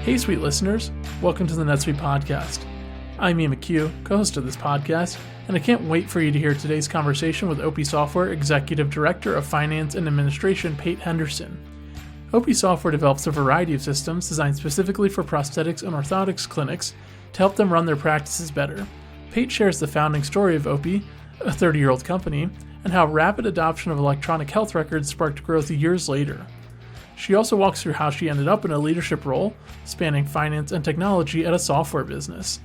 Hey, sweet listeners. Welcome to the NetSuite Podcast. I'm Ian McCue, co-host of this podcast, and I can't wait for you to hear today's conversation with OPIE Software Executive Director of Finance and Administration, Pate Henderson. OPIE Software develops a variety of systems designed specifically for prosthetics and orthotics clinics to help them run their practices better. Pate shares the founding story of OPIE, a 30-year-old company, and how rapid adoption of electronic health records sparked growth years later. She also walks through how she ended up in a leadership role, spanning finance and technology at a software business.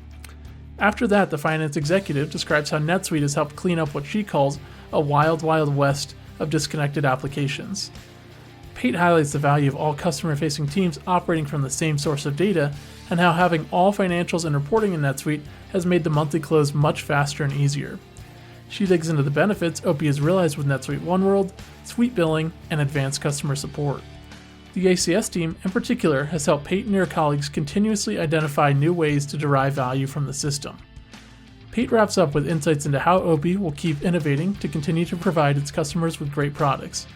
After that, the finance executive describes how NetSuite has helped clean up what she calls a wild, wild west of disconnected applications. Pate highlights the value of all customer-facing teams operating from the same source of data, and how having all financials and reporting in NetSuite has made the monthly close much faster and easier. She digs into the benefits OPIE has realized with NetSuite OneWorld, Suite Billing, and advanced customer support. The ACS team, in particular, has helped Pate and her colleagues continuously identify new ways to derive value from the system. Pate wraps up with insights into how OPIE will keep innovating to continue to provide its customers with great products,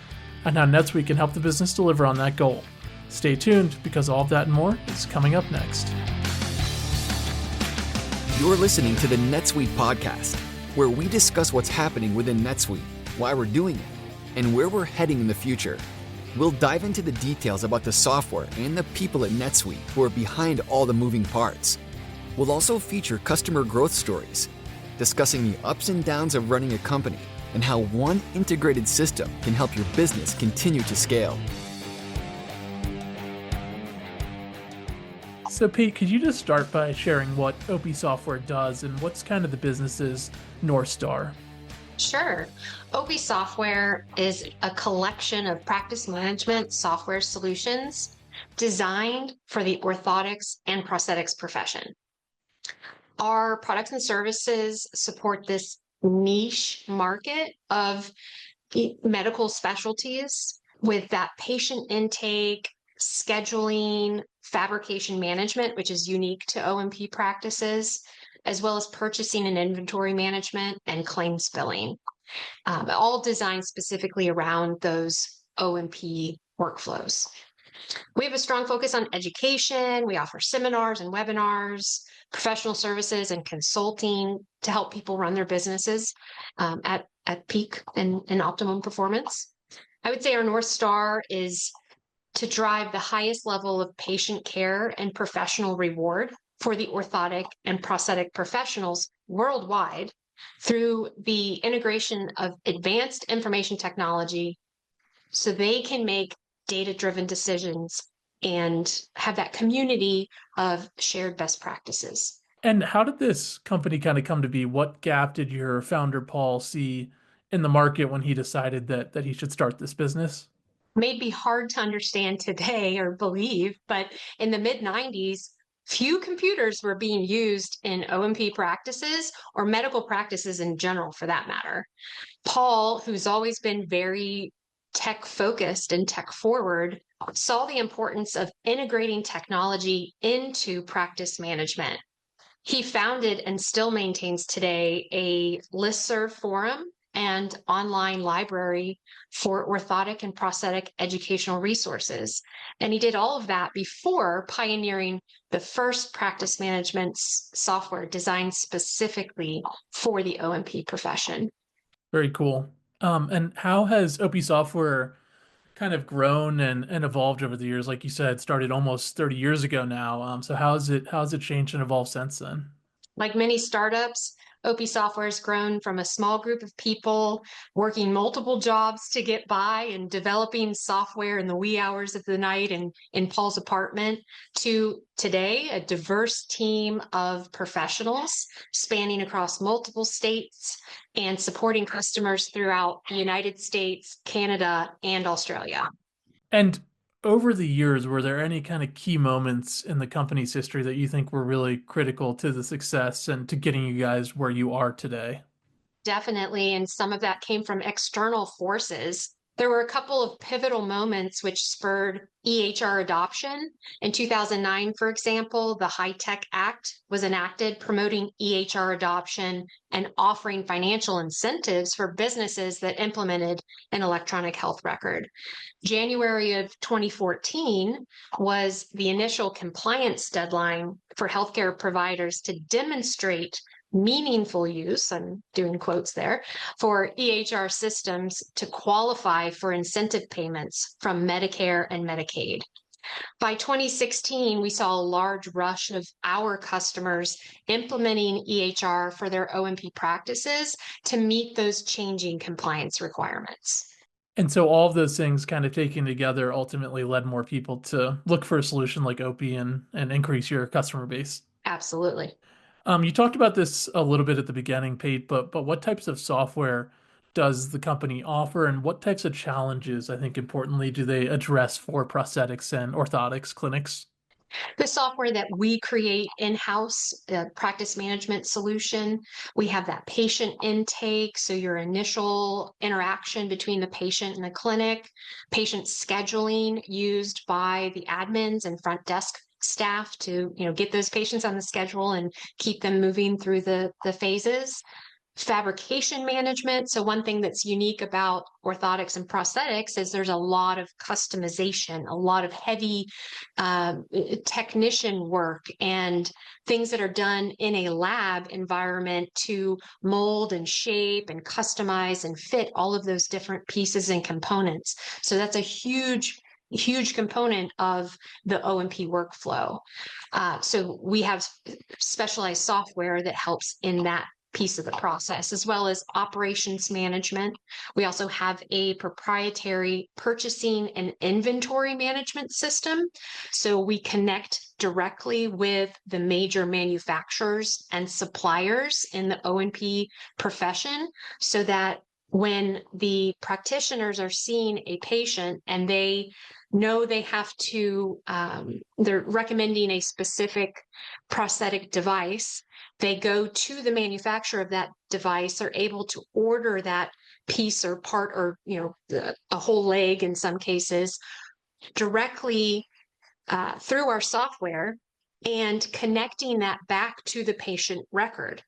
and how NetSuite can help the business deliver on that goal. Stay tuned, because all of that and more is coming up next. You're listening to the NetSuite Podcast, where we discuss what's happening within NetSuite, why we're doing it, and where we're heading in the future. We'll dive into the details about the software and the people at NetSuite who are behind all the moving parts. We'll also feature customer growth stories, discussing the ups and downs of running a company and how one integrated system can help your business continue to scale. So Pete, could you just start by sharing what OPIE Software does and what's kind of the business's North Star? Sure. OPIE Software is a collection of practice management software solutions designed for the orthotics and prosthetics profession. Our products and services support this niche market of medical specialties with that patient intake, scheduling, fabrication management, which is unique to O&P practices, as well as purchasing and inventory management and claims billing, all designed specifically around those O&P workflows. We have a strong focus on education. We offer seminars and webinars, professional services and consulting to help people run their businesses at peak and optimum performance. I would say our North Star is to drive the highest level of patient care and professional reward for the orthotic and prosthetic professionals worldwide through the integration of advanced information technology so they can make data-driven decisions and have that community of shared best practices. And how did this company kind of come to be? What gap did your founder, Paul, see in the market when he decided that he should start this business? May be hard to understand today or believe, but in the mid-90s, few computers were being used in O&P practices or medical practices in general, for that matter. Paul, who's always been very tech-focused and tech-forward, saw the importance of integrating technology into practice management. He founded and still maintains today a listserv forum and online library for orthotic and prosthetic educational resources. And he did all of that before pioneering the first practice management software designed specifically for the O&P profession. Very cool. And how has OPIE Software kind of grown and evolved over the years? Like you said, started almost 30 years ago now. So how has it changed and evolved since then? Like many startups, OPIE Software has grown from a small group of people working multiple jobs to get by and developing software in the wee hours of the night and in Paul's apartment to today, a diverse team of professionals spanning across multiple states and supporting customers throughout the United States, Canada, and Australia. And over the years, were there any kind of key moments in the company's history that you think were really critical to the success and to getting you guys where you are today? Definitely. And some of that came from external forces. There were a couple of pivotal moments which spurred EHR adoption. In 2009, for example, the HITECH Act was enacted promoting EHR adoption and offering financial incentives for businesses that implemented an electronic health record. January of 2014 was the initial compliance deadline for healthcare providers to demonstrate meaningful use, I'm doing quotes there, for EHR systems to qualify for incentive payments from Medicare and Medicaid. By 2016, we saw a large rush of our customers implementing EHR for their O&P practices to meet those changing compliance requirements. And so all of those things kind of taken together ultimately led more people to look for a solution like OPIE and increase your customer base. Absolutely. You talked about this a little bit at the beginning, Pate, but what types of software does the company offer, and what types of challenges, I think importantly, do they address for prosthetics and orthotics clinics? The software that we create in-house, the practice management solution, we have that patient intake, so your initial interaction between the patient and the clinic, patient scheduling used by the admins and front desk staff to get those patients on the schedule and keep them moving through the phases. Fabrication management. So one thing that's unique about orthotics and prosthetics is there's a lot of customization, a lot of heavy technician work and things that are done in a lab environment to mold and shape and customize and fit all of those different pieces and components. So that's a huge component of the O&P workflow. So we have specialized software that helps in that piece of the process, as well as operations management. We also have a proprietary purchasing and inventory management system. So we connect directly with the major manufacturers and suppliers in the O&P profession so that when the practitioners are seeing a patient and they know they have to, they're recommending a specific prosthetic device, they go to the manufacturer of that device, are able to order that piece or part or a whole leg in some cases directly through our software and connecting that back to the patient record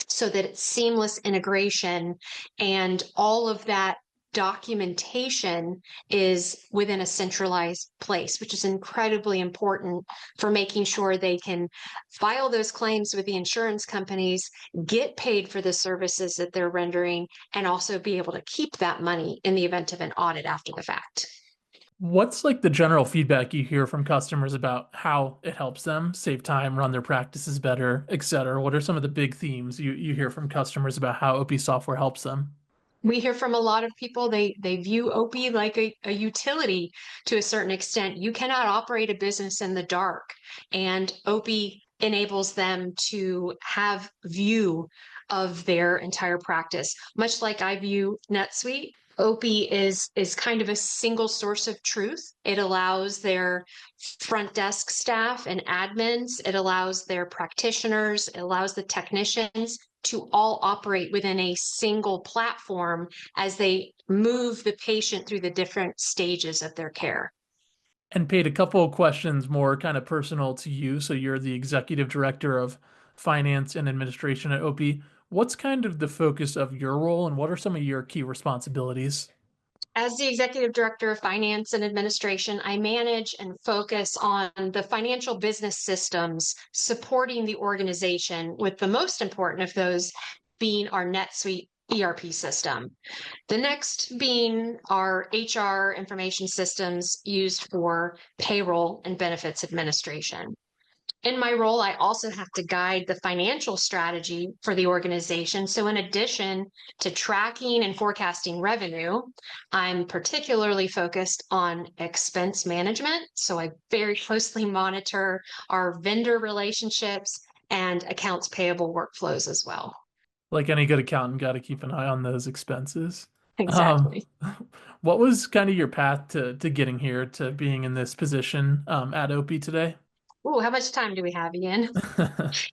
so that it's seamless integration and all of that documentation is within a centralized place, which is incredibly important for making sure they can file those claims with the insurance companies, get paid for the services that they're rendering, and also be able to keep that money in the event of an audit after the fact. What's like the general feedback you hear from customers about how it helps them save time, run their practices better, et cetera? What are some of the big themes you hear from customers about how OPIE software helps them? We hear from a lot of people, they view OPIE like a utility to a certain extent. You cannot operate a business in the dark, and OPIE enables them to have view of their entire practice. Much like I view NetSuite, OPIE is kind of a single source of truth. It allows their front desk staff and admins, it allows their practitioners, it allows the technicians to all operate within a single platform as they move the patient through the different stages of their care. And Pate, a couple of questions more kind of personal to you. So you're the executive director of finance and administration at OPIE. What's kind of the focus of your role and what are some of your key responsibilities? As the executive director of finance and administration, I manage and focus on the financial business systems supporting the organization, with the most important of those being our NetSuite ERP system. The next being our HR information systems used for payroll and benefits administration. In my role, I also have to guide the financial strategy for the organization. So in addition to tracking and forecasting revenue, I'm particularly focused on expense management. So I very closely monitor our vendor relationships and accounts payable workflows as well. Like any good accountant, got to keep an eye on those expenses. Exactly. What was kind of your path to getting here, to being in this position at OPIE today? Ooh, how much time do we have, Ian?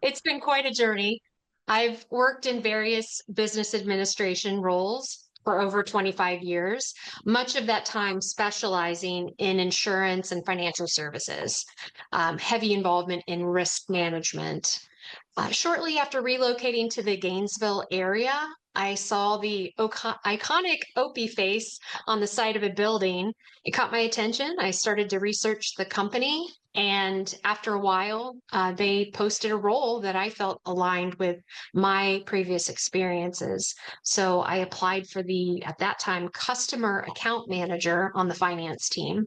It's been quite a journey. I've worked in various business administration roles. for over 25 years, much of that time specializing in insurance and financial services, heavy involvement in risk management. Shortly after relocating to the Gainesville area, I saw the iconic OPIE face on the side of a building. It caught my attention. I started to research the company, and after a while, they posted a role that I felt aligned with my previous experiences. So I applied for at that time, customer account manager on the finance team.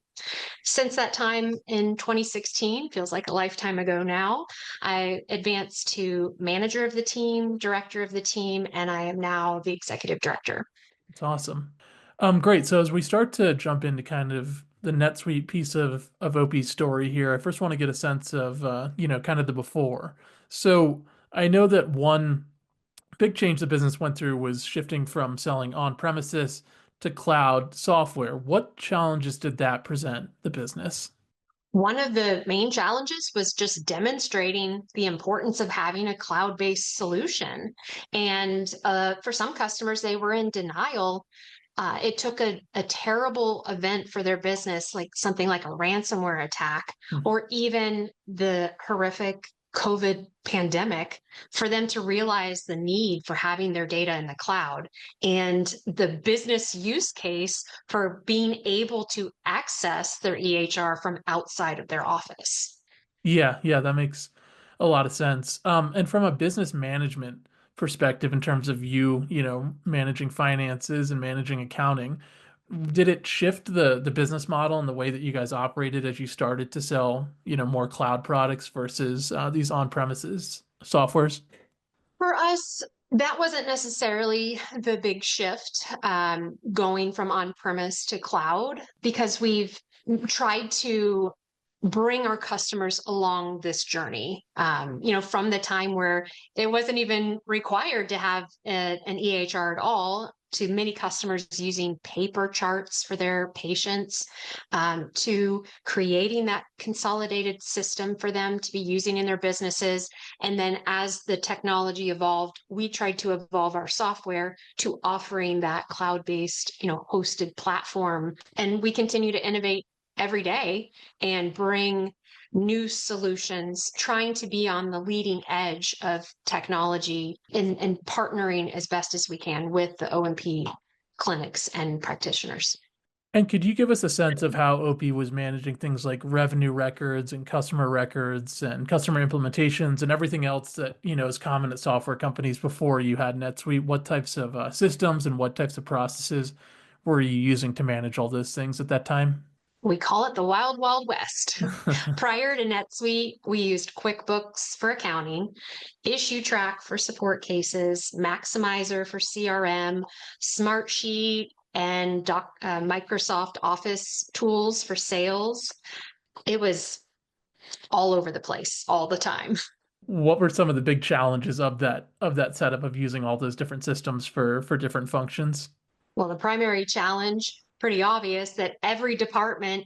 Since that time in 2016, feels like a lifetime ago now, I advanced to manager of the team, director of the team, and I am now the executive director. It's awesome. Great. So as we start to jump into kind of the NetSuite piece of OP's story here, I first want to get a sense of, kind of the before. So I know that one big change the business went through was shifting from selling on-premises to cloud software. What challenges did that present the business? One of the main challenges was just demonstrating the importance of having a cloud-based solution. And for some customers, they were in denial. It took a terrible event for their business, like something like a ransomware attack, or even the horrific COVID pandemic, for them to realize the need for having their data in the cloud and the business use case for being able to access their EHR from outside of their office. Yeah, that makes a lot of sense. And from a business management perspective, in terms of managing finances and managing accounting, did it shift the business model and the way that you guys operated as you started to sell, more cloud products versus these on-premises softwares? For us, that wasn't necessarily the big shift, going from on-premise to cloud, because we've tried to bring our customers along this journey. From the time where it wasn't even required to have an EHR at all, to many customers using paper charts for their patients, to creating that consolidated system for them to be using in their businesses. And then as the technology evolved, we tried to evolve our software to offering that cloud-based, hosted platform. And we continue to innovate every day and bring new solutions, trying to be on the leading edge of technology and partnering as best as we can with the O&P clinics and practitioners. And could you give us a sense of how OP was managing things like revenue records and customer implementations and everything else that, is common at software companies before you had NetSuite? What types of systems and what types of processes were you using to manage all those things at that time? We call it the Wild Wild West. Prior to NetSuite, we used QuickBooks for accounting, IssueTrack for support cases, Maximizer for CRM, Smartsheet, and Microsoft Office tools for sales. It was all over the place all the time. What were some of the big challenges of that setup of using all those different systems for different functions? Well, the primary challenge, pretty obvious, that every department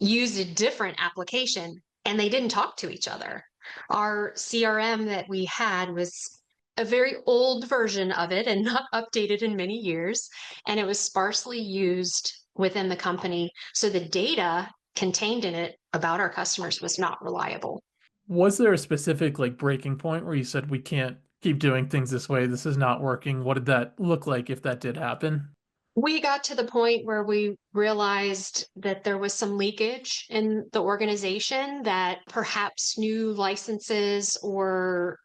used a different application and they didn't talk to each other. Our CRM that we had was a very old version of it and not updated in many years, and it was sparsely used within the company. So the data contained in it about our customers was not reliable. Was there a specific breaking point where you said, we can't keep doing things this way, this is not working? What did that look like if that did happen? We got to the point where we realized that there was some leakage in the organization, that perhaps new licenses or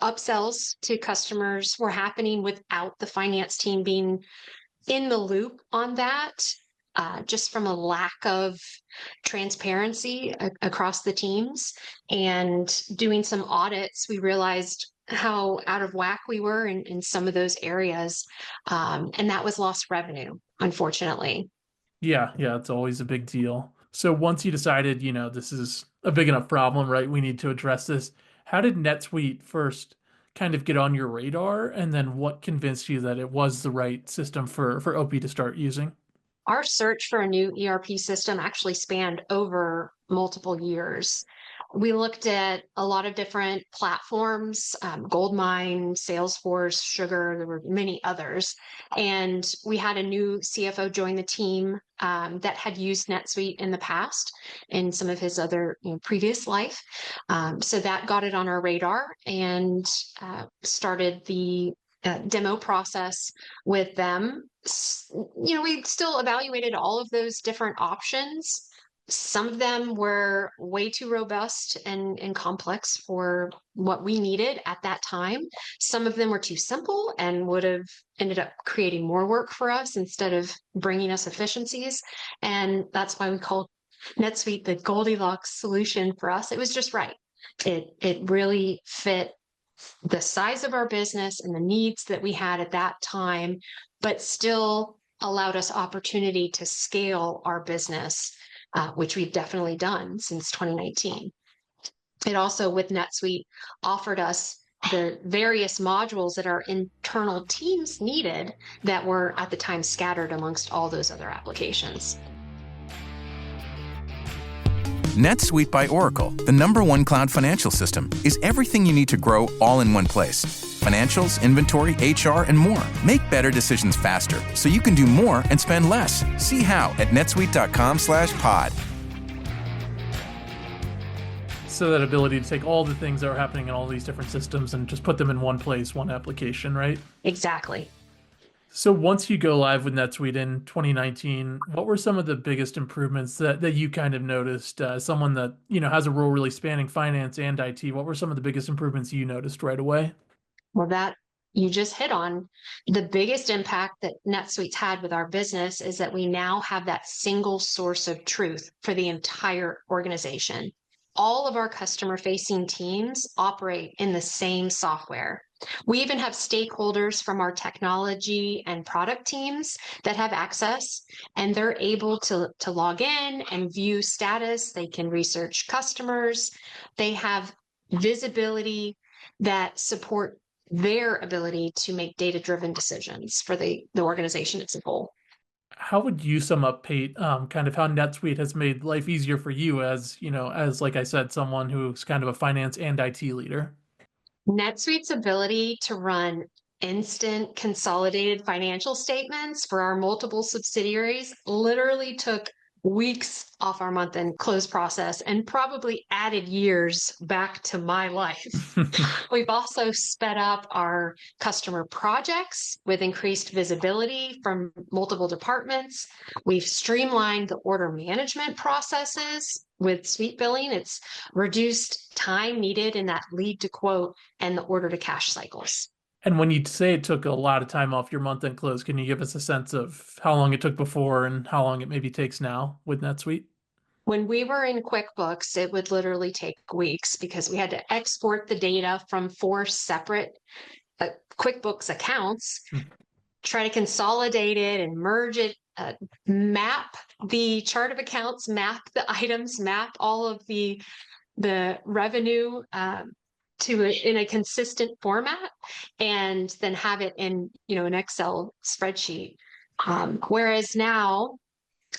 upsells to customers were happening without the finance team being in the loop on that, just from a lack of transparency across the teams. And doing some audits, we realized how out of whack we were in some of those areas. And that was lost revenue, unfortunately. Yeah, it's always a big deal. So once you decided, this is a big enough problem, right? We need to address this. How did NetSuite first kind of get on your radar? And then what convinced you that it was the right system for OP to start using? Our search for a new ERP system actually spanned over multiple years. We looked at a lot of different platforms, Goldmine, Salesforce, Sugar, there were many others. And we had a new CFO join the team that had used NetSuite in the past in some of his other previous life. So that got it on our radar and started the demo process with them. We still evaluated all of those different options. Some of them were way too robust and complex for what we needed at that time. Some of them were too simple and would have ended up creating more work for us instead of bringing us efficiencies. And that's why we called NetSuite the Goldilocks solution for us. It was just right. It really fit the size of our business and the needs that we had at that time, but still allowed us opportunity to scale our business, which we've definitely done since 2019. It also, with NetSuite, offered us the various modules that our internal teams needed that were at the time scattered amongst all those other applications. NetSuite by Oracle, the #1 cloud financial system, is everything you need to grow all in one place. Financials, inventory, HR, and more. Make better decisions faster so you can do more and spend less. See how at netsuite.com/pod. So that ability to take all the things that are happening in all these different systems and just put them in one place, one application, right? Exactly. So once you go live with NetSuite in 2019, what were some of the biggest improvements that you kind of noticed? Someone that, has a role really spanning finance and IT, what were some of the biggest improvements you noticed right away? Well, that you just hit on. The biggest impact that NetSuite's had with our business is that we now have that single source of truth for the entire organization. All of our customer-facing teams operate in the same software. We even have stakeholders from our technology and product teams that have access, and they're able to log in and view status. They can research customers. They have visibility that support their ability to make data-driven decisions for the organization as a whole. How would you sum up, Pate, kind of how NetSuite has made life easier for you as, like I said, someone who's kind of a finance and IT leader? NetSuite's ability to run instant consolidated financial statements for our multiple subsidiaries literally took weeks off our month-end close process and probably added years back to my life. We've also sped up our customer projects with increased visibility from multiple departments. We've streamlined the order management processes with suite billing. It's reduced time needed in that lead to quote and the order to cash cycles. And when you say it took a lot of time off your month-end close, can you give us a sense of how long it took before and how long it maybe takes now with NetSuite? When we were in QuickBooks, it would literally take weeks because we had to export the data from 4 separate QuickBooks accounts, try to consolidate it and merge it, map the chart of accounts, map the items, map all of the revenue in a consistent format, and then have it in an Excel spreadsheet. Whereas now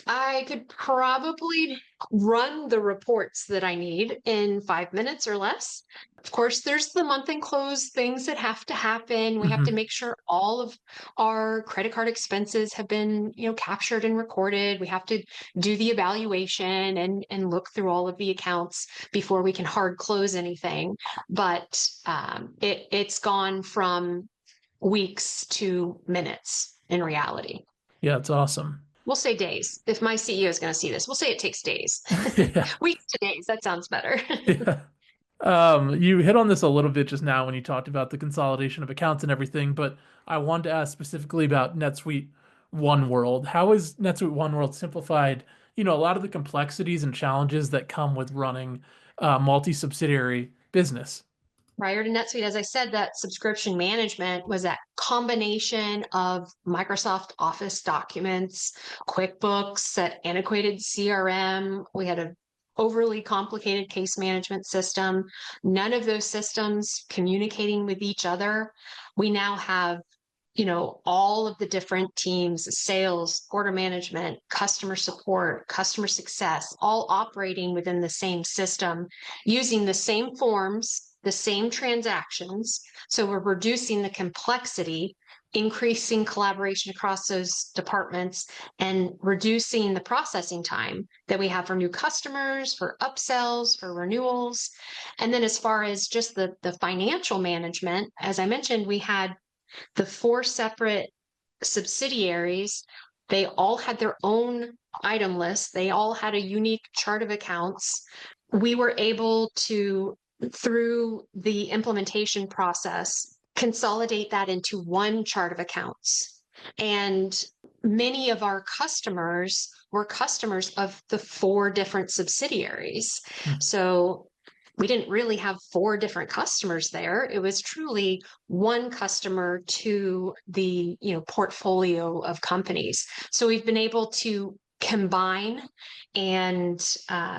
I could probably run the reports that I need in 5 minutes or less. Of course, there's the month-end close things that have to happen. We have to make sure all of our credit card expenses have been, captured and recorded. We have to do the evaluation and look through all of the accounts before we can hard close anything. But it's gone from weeks to minutes in reality. Yeah, it's awesome. We'll say days. If my CEO is going to see this, we'll say it takes days. Yeah. Weeks to days. That sounds better. Yeah. You hit on this a little bit just now when you talked about the consolidation of accounts and everything, but I wanted to ask specifically about NetSuite One World. How is NetSuite One World simplified, a lot of the complexities and challenges that come with running a multi-subsidiary business? Prior to NetSuite, as I said, that subscription management was that combination of Microsoft Office documents, QuickBooks, that antiquated CRM. We had an overly complicated case management system. None of those systems communicating with each other. We now have all of the different teams, sales, order management, customer support, customer success, all operating within the same system, using the same forms, the same transactions. So we're reducing the complexity, increasing collaboration across those departments, and reducing the processing time that we have for new customers, for upsells, for renewals. And then as far as just the financial management, as I mentioned, we had the 4 separate subsidiaries. They all had their own item list. They all had a unique chart of accounts. We were able to, through the implementation process, consolidate that into one chart of accounts. And many of our customers were customers of the 4 different subsidiaries. So we didn't really have 4 different customers there. It was truly one customer to the portfolio of companies. So we've been able to combine and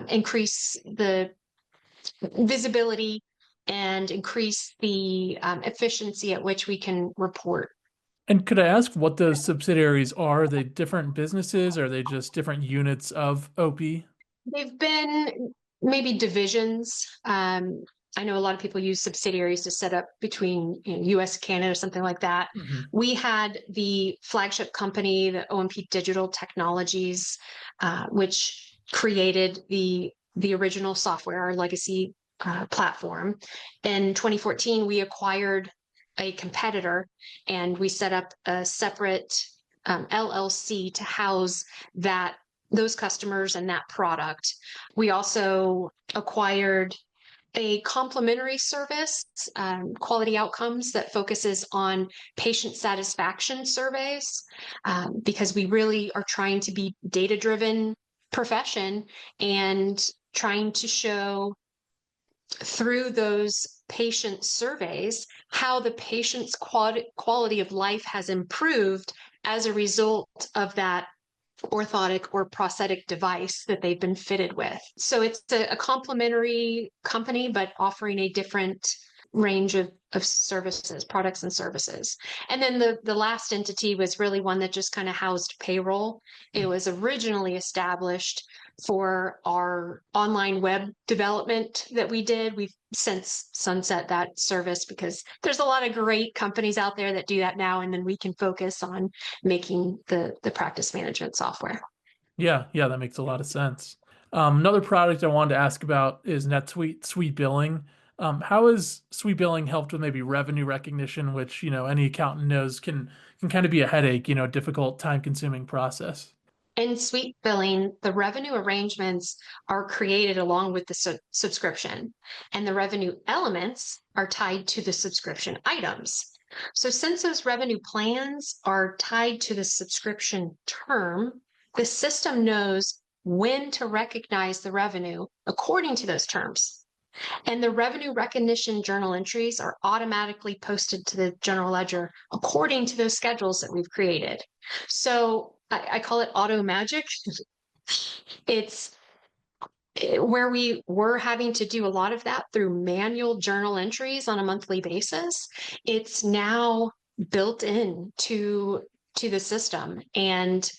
increase the visibility and increase the efficiency at which we can report. And could I ask what those subsidiaries are? Are they different businesses? Or are they just different units of OPIE? They've been maybe divisions. I know a lot of people use subsidiaries to set up between US, Canada, something like that. Mm-hmm. We had the flagship company, the OMP Digital Technologies, which created the original software, our legacy platform. In 2014, we acquired a competitor and we set up a separate LLC to house those customers and that product. We also acquired a complementary service, Quality Outcomes, that focuses on patient satisfaction surveys, because we really are trying to be data-driven profession and trying to show through those patient surveys how the patient's quality of life has improved as a result of that orthotic or prosthetic device that they've been fitted with. So it's a complementary company, but offering a different range of services, products and services. And then the last entity was really one that just kind of housed payroll. It was originally established for our online web development that we did. We've since sunset that service because there's a lot of great companies out there that do that now, and then we can focus on making the practice management software. Yeah, that makes a lot of sense. Another product I wanted to ask about is NetSuite Suite Billing. How has Suite Billing helped with maybe revenue recognition, which any accountant knows can kind of be a headache, difficult, time-consuming process? In Suite Billing, the revenue arrangements are created along with the subscription, and the revenue elements are tied to the subscription items. So since those revenue plans are tied to the subscription term, the system knows when to recognize the revenue according to those terms. And the revenue recognition journal entries are automatically posted to the general ledger according to those schedules that we've created. So I call it auto magic. It's where we were having to do a lot of that through manual journal entries on a monthly basis. It's now built in to the system, and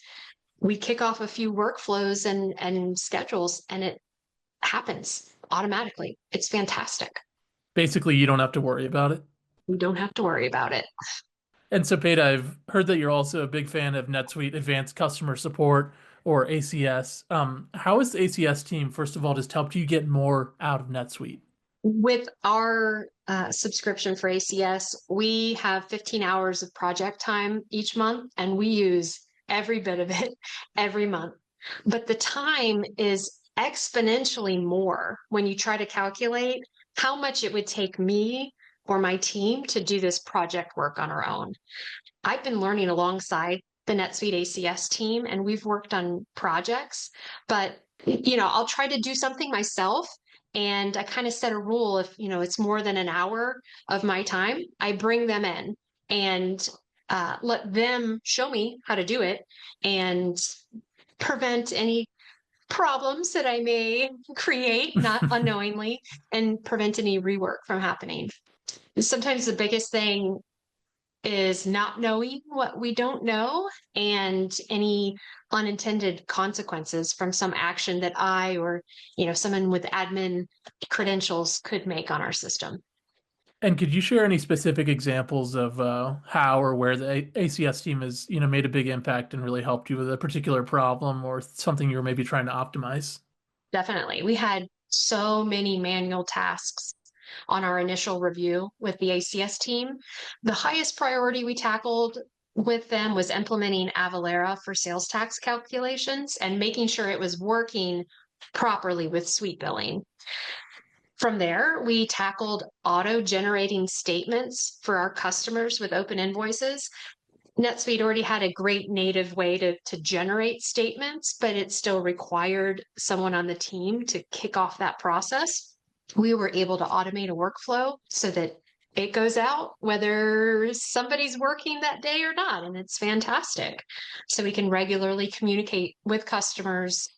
we kick off a few workflows and schedules, and it happens automatically. It's fantastic. Basically, you don't have to worry about it. We don't have to worry about it. And so, Pate, I've heard that you're also a big fan of NetSuite Advanced Customer Support, or ACS. How has the ACS team, first of all, just helped you get more out of NetSuite? With our subscription for ACS, we have 15 hours of project time each month, and we use every bit of it every month. But the time is exponentially more when you try to calculate how much it would take me or my team to do this project work on our own. I've been learning alongside the NetSuite ACS team, and we've worked on projects, but I'll try to do something myself. And I kind of set a rule: if it's more than an hour of my time, I bring them in and let them show me how to do it and prevent any problems that I may create, not unknowingly, and prevent any rework from happening. Sometimes the biggest thing is not knowing what we don't know and any unintended consequences from some action that I or someone with admin credentials could make on our system. And could you share any specific examples of how or where the ACS team has, made a big impact and really helped you with a particular problem or something you were maybe trying to optimize? Definitely. We had so many manual tasks on our initial review with the ACS team. The highest priority we tackled with them was implementing Avalara for sales tax calculations and making sure it was working properly with suite billing. From there, we tackled auto-generating statements for our customers with open invoices. NetSuite already had a great native way to generate statements, but it still required someone on the team to kick off that process. We were able to automate a workflow so that it goes out whether somebody's working that day or not, and it's fantastic. So we can regularly communicate with customers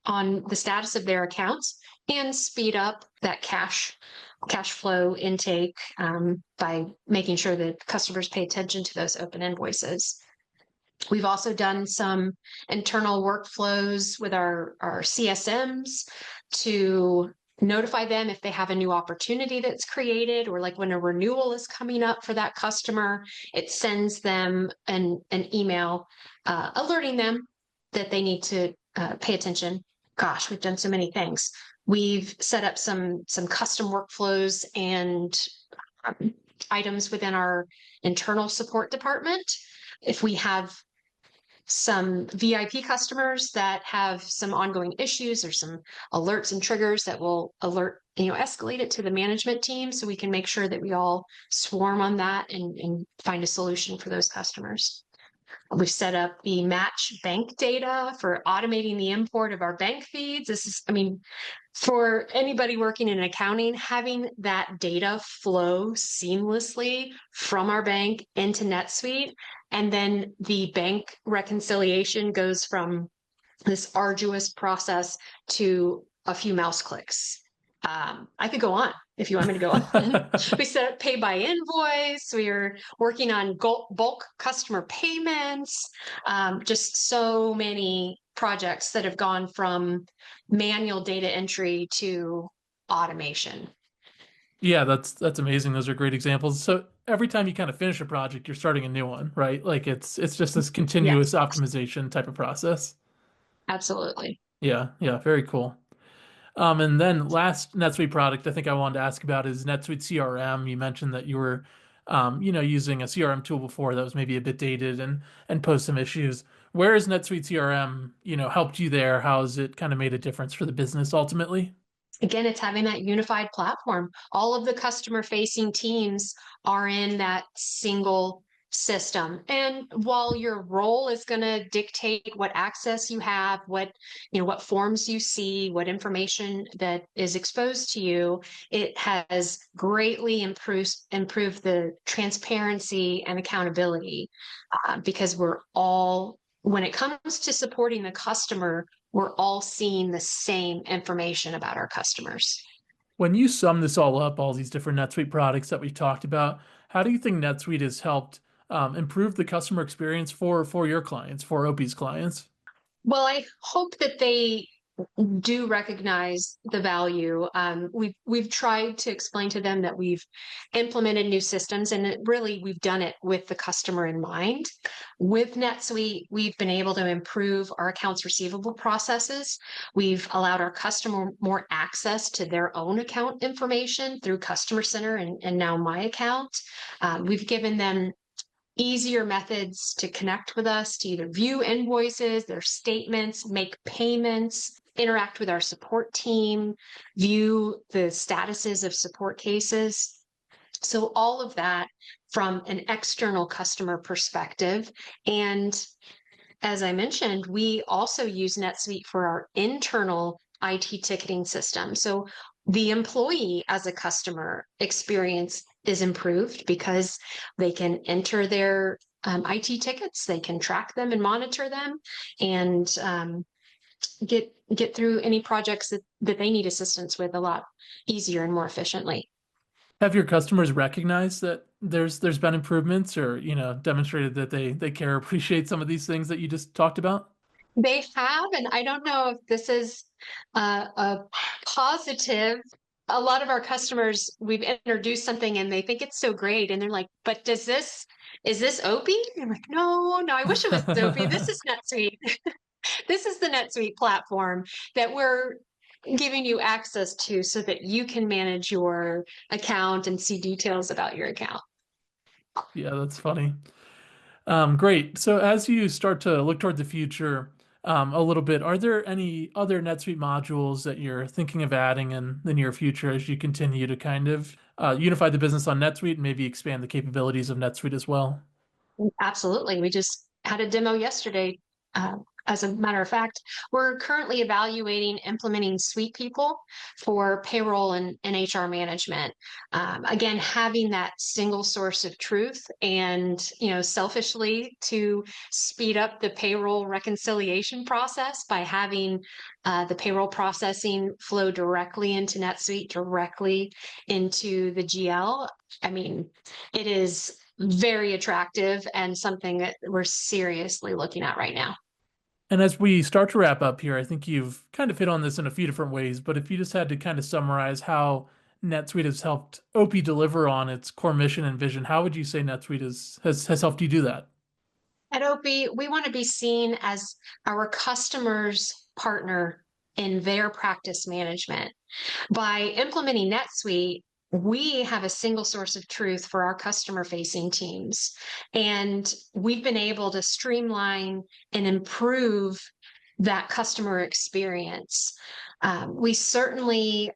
on the status of their accounts and speed up that cash flow intake by making sure that customers pay attention to those open invoices. We've also done some internal workflows with our CSMs to notify them if they have a new opportunity that's created, or like when a renewal is coming up for that customer, it sends them an email alerting them that they need to pay attention. Gosh, we've done so many things. We've set up some custom workflows and items within our internal support department. If we have some VIP customers that have some ongoing issues or some alerts and triggers that will escalate it to the management team so we can make sure that we all swarm on that and find a solution for those customers. We've set up the match bank data for automating the import of our bank feeds. For anybody working in accounting, having that data flow seamlessly from our bank into NetSuite, and then the bank reconciliation goes from this arduous process to a few mouse clicks. I could go on if you want me to go on. We set up pay by invoice. We are working on bulk customer payments, just so many projects that have gone from manual data entry to automation. Yeah, that's amazing. Those are great examples. So every time you kind of finish a project, you're starting a new one, right? Like it's just this continuous optimization type of process. Absolutely. Yeah, very cool. And then last NetSuite product I think I wanted to ask about is NetSuite CRM. You mentioned that you were, using a CRM tool before that was maybe a bit dated and posed some issues. Where has NetSuite CRM, helped you there? How has it kind of made a difference for the business ultimately? Again, it's having that unified platform. All of the customer-facing teams are in that single system. And while your role is going to dictate what access you have, what forms you see, what information that is exposed to you, it has greatly improved the transparency and accountability because when it comes to supporting the customer, we're all seeing the same information about our customers. When you sum this all up, all these different NetSuite products that we talked about, how do you think NetSuite has helped improve the customer experience for your clients, for OPIE's clients? Well, I hope that they do recognize the value. We've tried to explain to them that we've implemented new systems, and we've done it with the customer in mind. With NetSuite, we've been able to improve our accounts receivable processes. We've allowed our customer more access to their own account information through Customer Center and now My Account. We've given them easier methods to connect with us, to either view invoices, their statements, make payments, interact with our support team, view the statuses of support cases. So all of that from an external customer perspective. And as I mentioned, we also use NetSuite for our internal IT ticketing system. So the employee as a customer experience is improved because they can enter their IT tickets, they can track them and monitor them, and get through any projects that they need assistance with a lot easier and more efficiently. Have your customers recognized that there's been improvements or, demonstrated that they care, appreciate some of these things that you just talked about? They have, and I don't know if this is a positive. A lot of our customers, we've introduced something and they think it's so great, and they're like, "But is this OPIE?" And I'm like, "No, no, I wish it was OPIE. This is NetSuite. This is the NetSuite platform that we're giving you access to so that you can manage your account and see details about your account." Yeah, that's funny. Great. So as you start to look toward the future a little bit, are there any other NetSuite modules that you're thinking of adding in the near future as you continue to kind of unify the business on NetSuite and maybe expand the capabilities of NetSuite as well? Absolutely. We just had a demo yesterday. As a matter of fact, we're currently evaluating implementing Suite People for payroll and HR management. Again, having that single source of truth and, selfishly to speed up the payroll reconciliation process by having the payroll processing flow directly into NetSuite, directly into the GL. I mean, it is very attractive and something that we're seriously looking at right now. And as we start to wrap up here, I think you've kind of hit on this in a few different ways, but if you just had to kind of summarize how NetSuite has helped OPIE deliver on its core mission and vision, how would you say NetSuite has helped you do that? At OPIE, we want to be seen as our customers' partner in their practice management. By implementing NetSuite, we have a single source of truth for our customer-facing teams, and we've been able to streamline and improve that customer experience. We certainly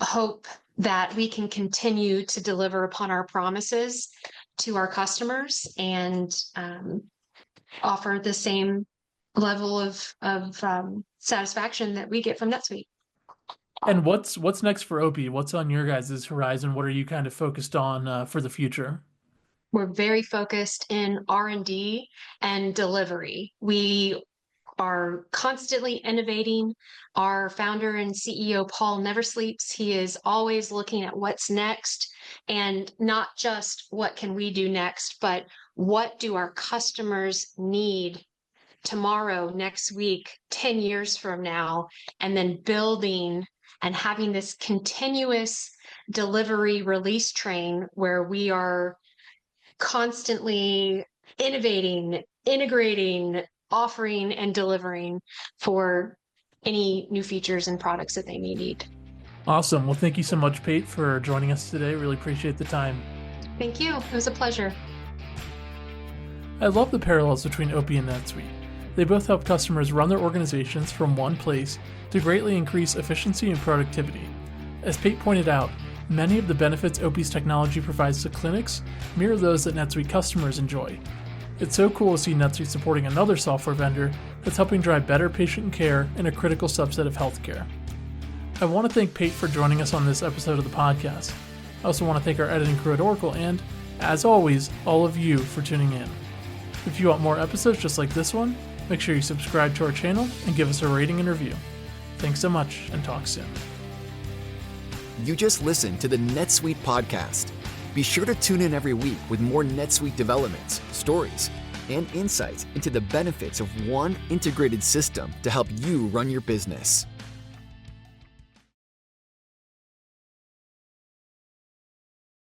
hope that we can continue to deliver upon our promises to our customers and offer the same level of satisfaction that we get from NetSuite. And what's next for OPIE? What's on your guys' horizon? What are you kind of focused on for the future? We're very focused in R&D and delivery. We are constantly innovating. Our founder and CEO, Paul, never sleeps. He is always looking at what's next, and not just what can we do next, but what do our customers need tomorrow, next week, 10 years from now, and then building and having this continuous delivery release train where we are constantly innovating, integrating, offering, and delivering for any new features and products that they may need. Awesome. Well, thank you so much, Pate, for joining us today. Really appreciate the time. Thank you. It was a pleasure. I love the parallels between OPIE and NetSuite. They both help customers run their organizations from one place to greatly increase efficiency and productivity. As Pate pointed out, many of the benefits OPIE's technology provides to clinics mirror those that NetSuite customers enjoy. It's so cool to see NetSuite supporting another software vendor that's helping drive better patient care in a critical subset of healthcare. I want to thank Pate for joining us on this episode of the podcast. I also want to thank our editing crew at Oracle and, as always, all of you for tuning in. If you want more episodes just like this one, make sure you subscribe to our channel and give us a rating and review. Thanks so much, and talk soon. You just listened to the NetSuite Podcast. Be sure to tune in every week with more NetSuite developments, stories, and insights into the benefits of one integrated system to help you run your business.